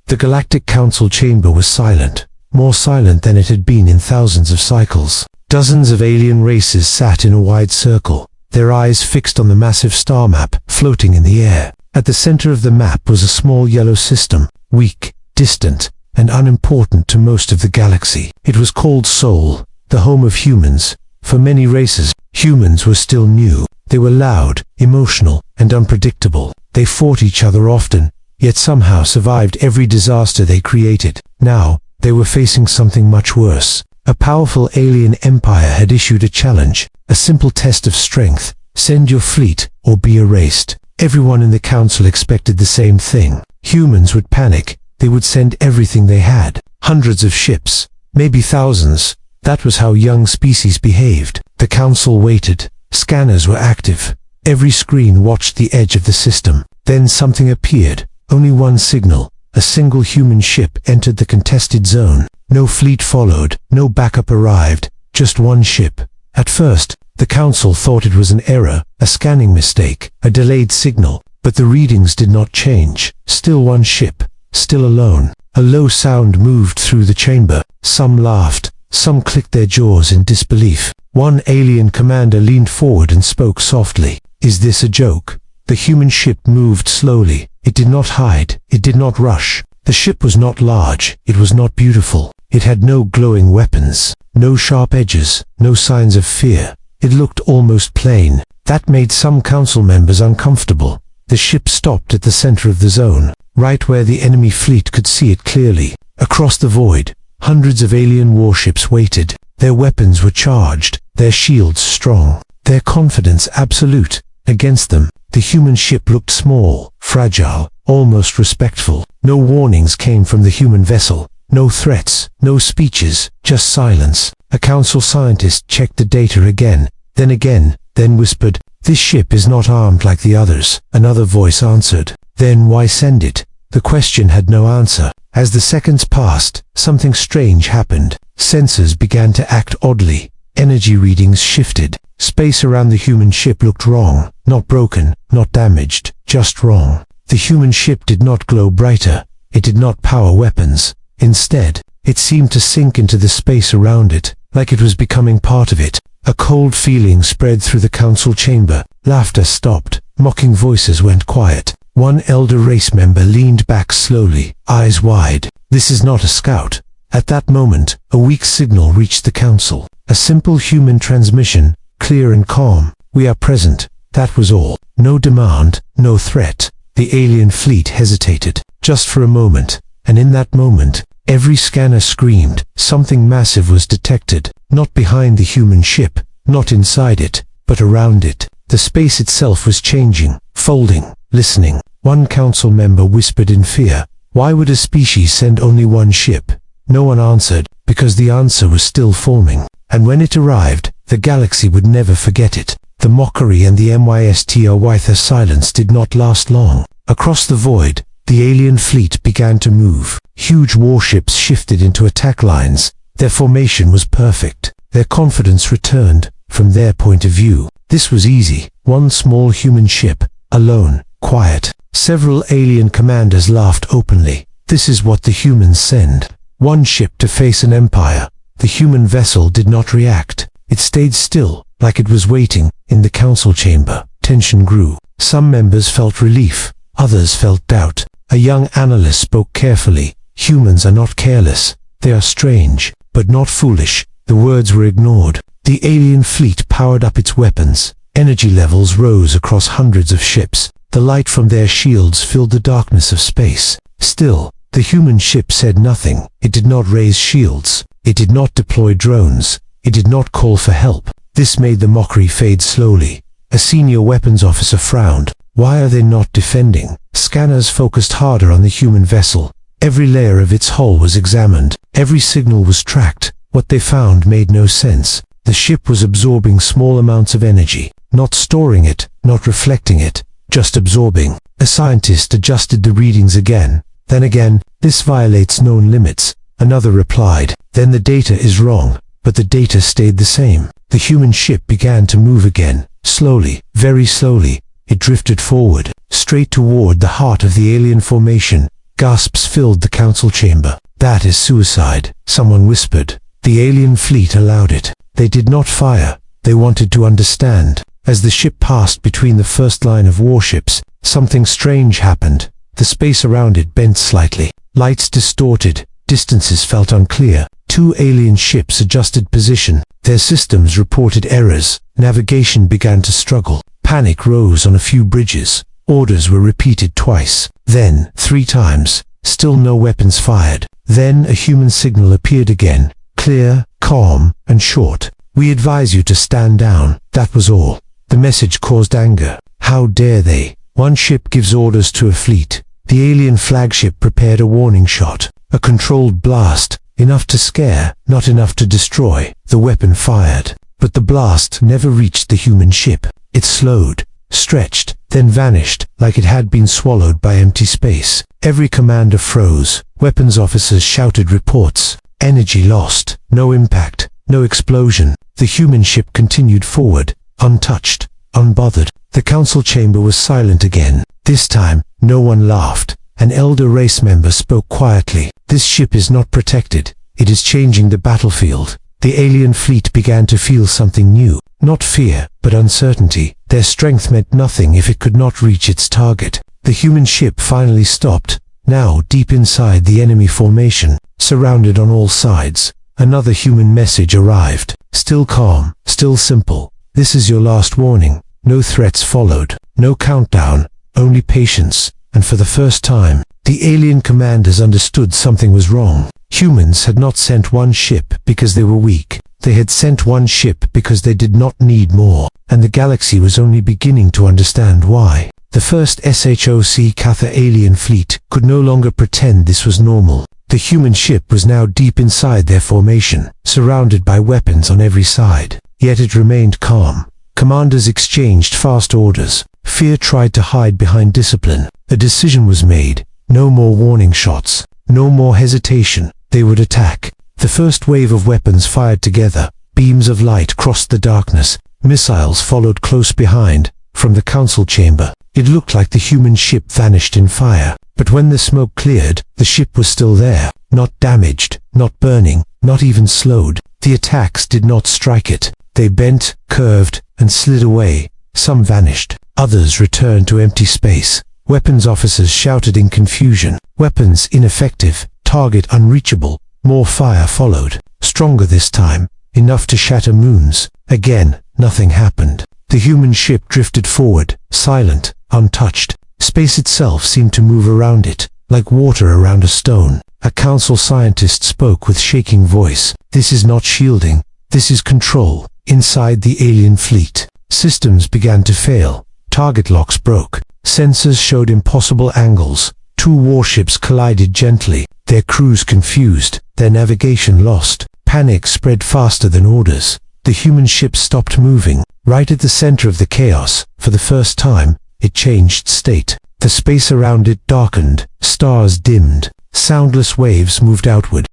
The Galactic Council chamber was silent, more silent than it had been in thousands of cycles. Dozens of alien races sat in a wide circle, their eyes fixed on the massive star map floating in the air. At the center of the map was a small yellow system, weak, distant, and unimportant to most of the galaxy. It was called Sol, the home of humans. For many races, humans were still new. They were loud, emotional, and unpredictable. They fought each other often, yet somehow survived every disaster they created. Now, they were facing something much worse. A powerful alien empire had issued a challenge, a simple test of strength: send your fleet or be erased. Everyone in the council expected the same thing. Humans would panic. They would send everything they had. Hundreds of ships, maybe thousands. That was how young species behaved. The council waited. Scanners were active. Every screen watched the edge of the system. Then something appeared. Only one signal. A single human ship entered the contested zone. No fleet followed. No backup arrived. Just one ship. At first, the council thought it was an error, a scanning mistake, a delayed signal. But the readings did not change. Still one ship. Still alone. A low sound moved through the chamber. Some laughed. Some clicked their jaws in disbelief. One alien commander leaned forward and spoke softly. "Is this a joke?" The human ship moved slowly. It did not hide. It did not rush. The ship was not large. It was not beautiful. It had no glowing weapons, no sharp edges, no signs of fear. It looked almost plain. That made some council members uncomfortable. The ship stopped at the center of the zone, right where the enemy fleet could see it clearly. Across the void, hundreds of alien warships waited. Their weapons were charged, their shields strong, their confidence absolute. Against them, the human ship looked small, fragile, almost respectful. No warnings came from the human vessel. No threats, no speeches, just silence. A council scientist checked the data again, then whispered, "This ship is not armed like the others." Another voice answered, "Then why send it?" The question had no answer. As the seconds passed, something strange happened. Sensors began to act oddly. Energy readings shifted. Space around the human ship looked wrong. Not broken, not damaged, just wrong. The human ship did not glow brighter. It did not power weapons. Instead, it seemed to sink into the space around it, like it was becoming part of it. A cold feeling spread through the council chamber. Laughter stopped. Mocking voices went quiet. One elder race member leaned back slowly, eyes wide. "This is not a scout." At that moment, a weak signal reached the council. A simple human transmission, clear and calm. "We are present." That was all. No demand, no threat. The alien fleet hesitated, just for a moment. And in that moment, every scanner screamed. Something massive was detected. Not behind the human ship, not inside it, but around it. The space itself was changing, folding, listening. One council member whispered in fear, "Why would a species send only one ship?" No one answered, because the answer was still forming. And when it arrived, the galaxy would never forget it. The mockery and the HFY silence did not last long. Across the void, the alien fleet began to move. Huge warships shifted into attack lines. Their formation was perfect. Their confidence returned, from their point of view. This was easy. One small human ship, alone, quiet. Several alien commanders laughed openly. This is what the humans send. One ship to face an empire. The human vessel did not react. It stayed still, like it was waiting. In the council chamber, tension grew. Some members felt relief. Others felt doubt. A young analyst spoke carefully. "Humans are not careless. They are strange, but not foolish." The words were ignored. The alien fleet powered up its weapons. Energy levels rose across hundreds of ships. The light from their shields filled the darkness of space. Still, the human ship said nothing. It did not raise shields. It did not deploy drones. It did not call for help. This made the mockery fade slowly. A senior weapons officer frowned. Why are they not defending? Scanners focused harder on the human vessel. Every layer of its hull was examined. Every signal was tracked. What they found made no sense. The ship was absorbing small amounts of energy, not storing it, not reflecting it, just absorbing. A scientist adjusted the readings again. Then again, "This violates known limits." Another replied, "Then the data is wrong." But the data stayed the same. The human ship began to move again. Slowly, very slowly, it drifted forward, straight toward the heart of the alien formation. Gasps filled the council chamber. "That is suicide," someone whispered. The alien fleet allowed it. They did not fire. They wanted to understand. As the ship passed between the first line of warships, something strange happened. The space around it bent slightly. Lights distorted. Distances felt unclear. Two alien ships adjusted position. Their systems reported errors. Navigation began to struggle. Panic rose on a few bridges. Orders were repeated twice. Then 3 times. Still no weapons fired. Then a human signal appeared again. Clear, calm, and short. "We advise you to stand down." That was all. The message caused anger. How dare they? One ship gives orders to a fleet. The alien flagship prepared a warning shot. A controlled blast. Enough to scare, not enough to destroy. The weapon fired. But the blast never reached the human ship. It slowed, stretched, then vanished, like it had been swallowed by empty space. Every commander froze. Weapons officers shouted reports. Energy lost. No impact. No explosion. The human ship continued forward, untouched, unbothered. The council chamber was silent again. This time, no one laughed. An elder race member spoke quietly. "This ship is not protected. It is changing the battlefield." The alien fleet began to feel something new. Not fear, but uncertainty. Their strength meant nothing if it could not reach its target. The human ship finally stopped, now deep inside the enemy formation, surrounded on all sides. Another human message arrived. Still calm, still simple. "This is your last warning." No threats followed. No countdown. Only patience. And for the first time, the alien commanders understood something was wrong. Humans had not sent one ship because they were weak. They had sent one ship because they did not need more. And the galaxy was only beginning to understand why. The first SHOC Catha alien fleet could no longer pretend this was normal. The human ship was now deep inside their formation, surrounded by weapons on every side. Yet it remained calm. Commanders exchanged fast orders. Fear tried to hide behind discipline. A decision was made. No more warning shots. No more hesitation. They would attack. The first wave of weapons fired together. Beams of light crossed the darkness. Missiles followed close behind. From the council chamber, it looked like the human ship vanished in fire. But when the smoke cleared, the ship was still there. Not damaged, not burning, not even slowed. The attacks did not strike it. They bent, curved, and slid away. Some vanished. Others returned to empty space. Weapons officers shouted in confusion. Weapons ineffective. Target unreachable. More fire followed. Stronger this time. Enough to shatter moons. Again, nothing happened. The human ship drifted forward, silent, untouched. Space itself seemed to move around it, like water around a stone. A council scientist spoke with shaking voice. "This is not shielding. This is control." Inside the alien fleet, systems began to fail. Target locks broke. Sensors showed impossible angles. 2 warships collided gently, their crews confused, their navigation lost. Panic spread faster than orders. The human ship stopped moving. Right at the center of the chaos, for the first time, it changed state. The space around it darkened, stars dimmed, soundless waves moved outward.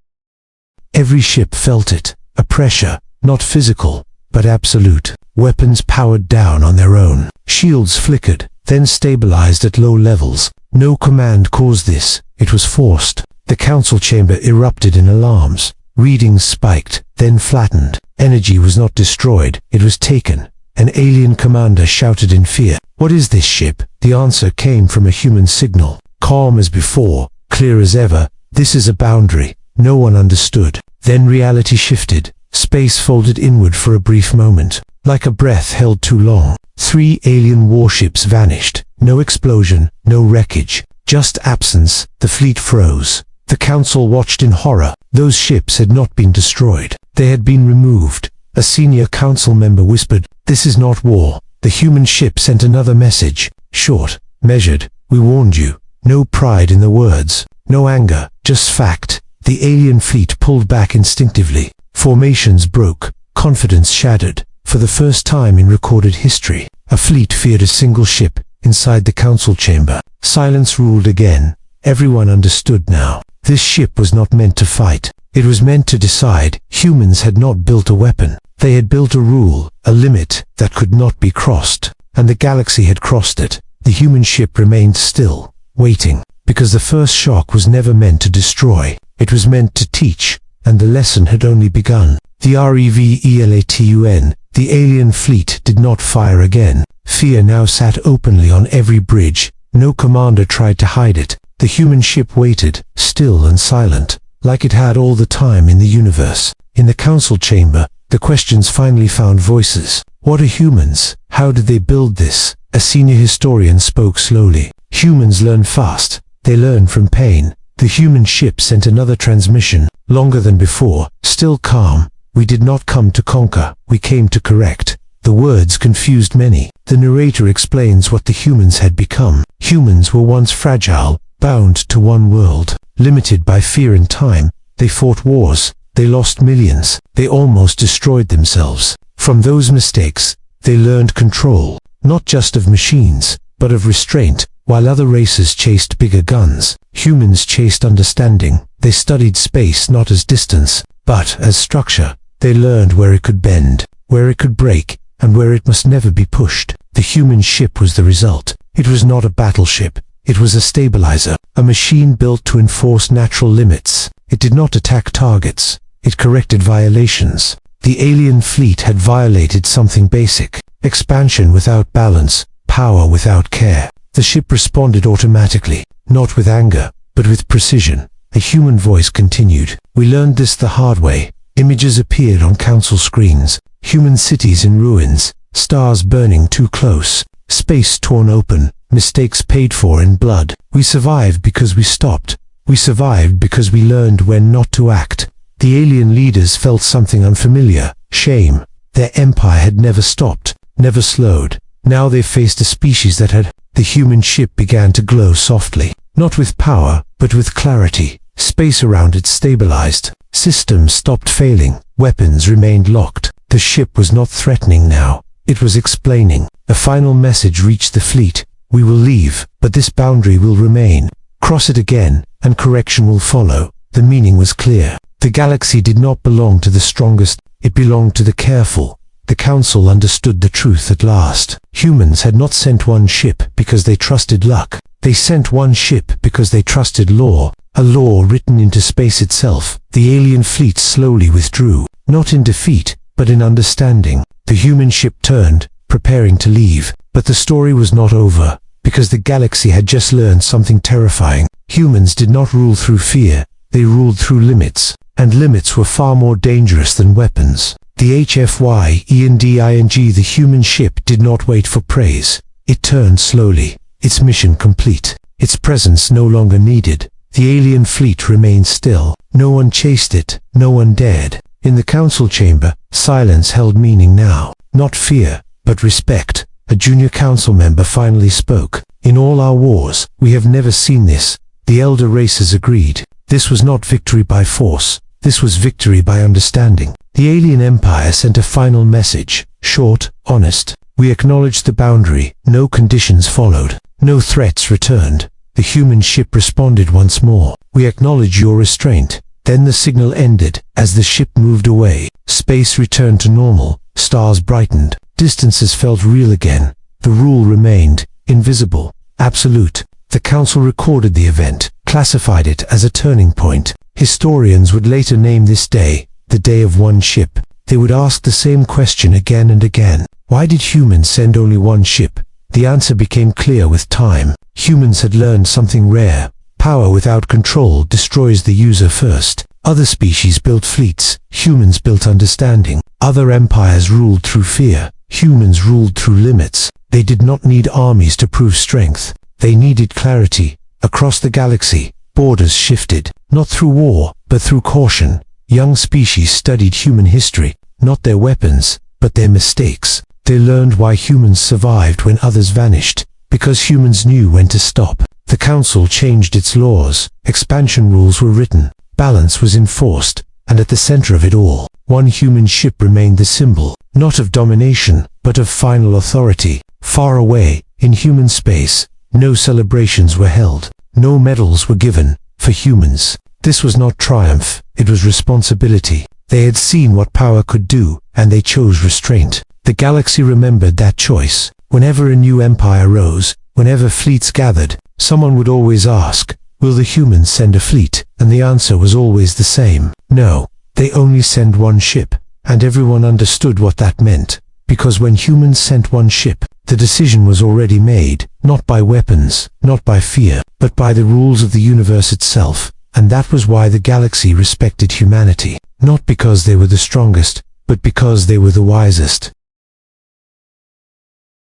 Every ship felt it, a pressure, not physical, but absolute. Weapons powered down on their own. Shields flickered, then stabilized at low levels. No command caused this. It was forced. The council chamber erupted in alarms. Readings spiked, then flattened. Energy was not destroyed, it was taken. An alien commander shouted in fear. "What is this ship?" The answer came from a human signal. Calm as before, clear as ever. "This is a boundary." No one understood. Then reality shifted. Space folded inward for a brief moment. Like a breath held too long. 3 alien warships vanished. No explosion, no wreckage. Just absence. The fleet froze. The council watched in horror. Those ships had not been destroyed. They had been removed. A senior council member whispered, "This is not war." The human ship sent another message. Short, measured. "We warned you." No pride in the words. No anger, just fact. The alien fleet pulled back instinctively. Formations broke. Confidence shattered. For the first time in recorded history, a fleet feared a single ship inside the council chamber. Silence ruled again. Everyone understood now. This ship was not meant to fight. It was meant to decide. Humans had not built a weapon. They had built a rule, a limit that could not be crossed. And the galaxy had crossed it. The human ship remained still, waiting. because the first shock was never meant to destroy. It was meant to teach, and the lesson had only begun. The REVELATUN, the alien fleet, did not fire again. Fear now sat openly on every bridge. No commander tried to hide it. The human ship waited, still and silent, like it had all the time in the universe. In the council chamber, the questions finally found voices. What are humans? How did they build this? A senior historian spoke slowly. Humans learn fast. They learn from pain. The human ship sent another transmission, longer than before, still calm. We did not come to conquer, we came to correct. The words confused many. The narrator explains what the humans had become. Humans were once fragile, bound to one world, limited by fear and time. They fought wars. They lost millions. They almost destroyed themselves. From those mistakes, they learned control, not just of machines, but of restraint. While other races chased bigger guns, humans chased understanding. They studied space not as distance, but as structure. They learned where it could bend, where it could break, and where it must never be pushed. The human ship was the result. It was not a battleship. It was a stabilizer, a machine built to enforce natural limits. It did not attack targets. It corrected violations. The alien fleet had violated something basic: expansion without balance, power without care. The ship responded automatically, not with anger, but with precision. A human voice continued. We learned this the hard way. Images appeared on council screens. Human cities in ruins, stars burning too close, space torn open, mistakes paid for in blood. We survived because we stopped. We survived because we learned when not to act. The alien leaders felt something unfamiliar: shame. Their empire had never stopped, never slowed. Now they faced a species that had. The human ship began to glow softly, not with power, but with clarity. Space around it stabilized. Systems stopped failing. Weapons remained locked. The ship was not threatening now. It was explaining. A final message reached the fleet. We will leave, but this boundary will remain. Cross it again, and correction will follow. The meaning was clear. The galaxy did not belong to the strongest. It belonged to the careful. The council understood the truth at last. Humans had not sent one ship because they trusted luck. They sent one ship because they trusted law, a law written into space itself. The alien fleet slowly withdrew, not in defeat, but in understanding. The human ship turned, preparing to leave. But the story was not over, because the galaxy had just learned something terrifying. Humans did not rule through fear, they ruled through limits, and limits were far more dangerous than weapons. The HFY Ending, the human ship, did not wait for praise. It turned slowly, its mission complete, its presence no longer needed. The alien fleet remained still. No one chased it, no one dared. In the council chamber, silence held meaning now. Not fear, but respect. A junior council member finally spoke. In all our wars, we have never seen this. The elder races agreed. This was not victory by force. This was victory by understanding. The alien empire sent a final message, short, honest. We acknowledged the boundary. No conditions followed. No threats returned. The human ship responded once more. We acknowledge your restraint. Then the signal ended. As the ship moved away, space returned to normal. Stars brightened. Distances felt real again. The rule remained, invisible, absolute. The council recorded the event, classified it as a turning point. Historians would later name this day, the Day of One Ship. They would ask the same question again and again. Why did humans send only one ship? The answer became clear with time. Humans had learned something rare. Power without control destroys the user first. Other species built fleets. Humans built understanding. Other empires ruled through fear. Humans ruled through limits. They did not need armies to prove strength. They needed clarity. Across the galaxy, borders shifted, not through war, but through caution. Young species studied human history, not their weapons, but their mistakes. They learned why humans survived when others vanished, because humans knew when to stop. The council changed its laws. Expansion rules were written. Balance was enforced, and at the center of it all, one human ship remained the symbol, not of domination, but of final authority. Far away, in human space, no celebrations were held. No medals were given. For humans, this was not triumph, it was responsibility. They had seen what power could do, and they chose restraint. The galaxy remembered that choice. Whenever a new empire rose, whenever fleets gathered, someone would always ask, "Will the humans send a fleet?" And the answer was always the same: no, they only send one ship. And everyone understood what that meant, because when humans sent one ship, the decision was already made, not by weapons, not by fear, but by the rules of the universe itself. And that was why the galaxy respected humanity, not because they were the strongest, but because they were the wisest.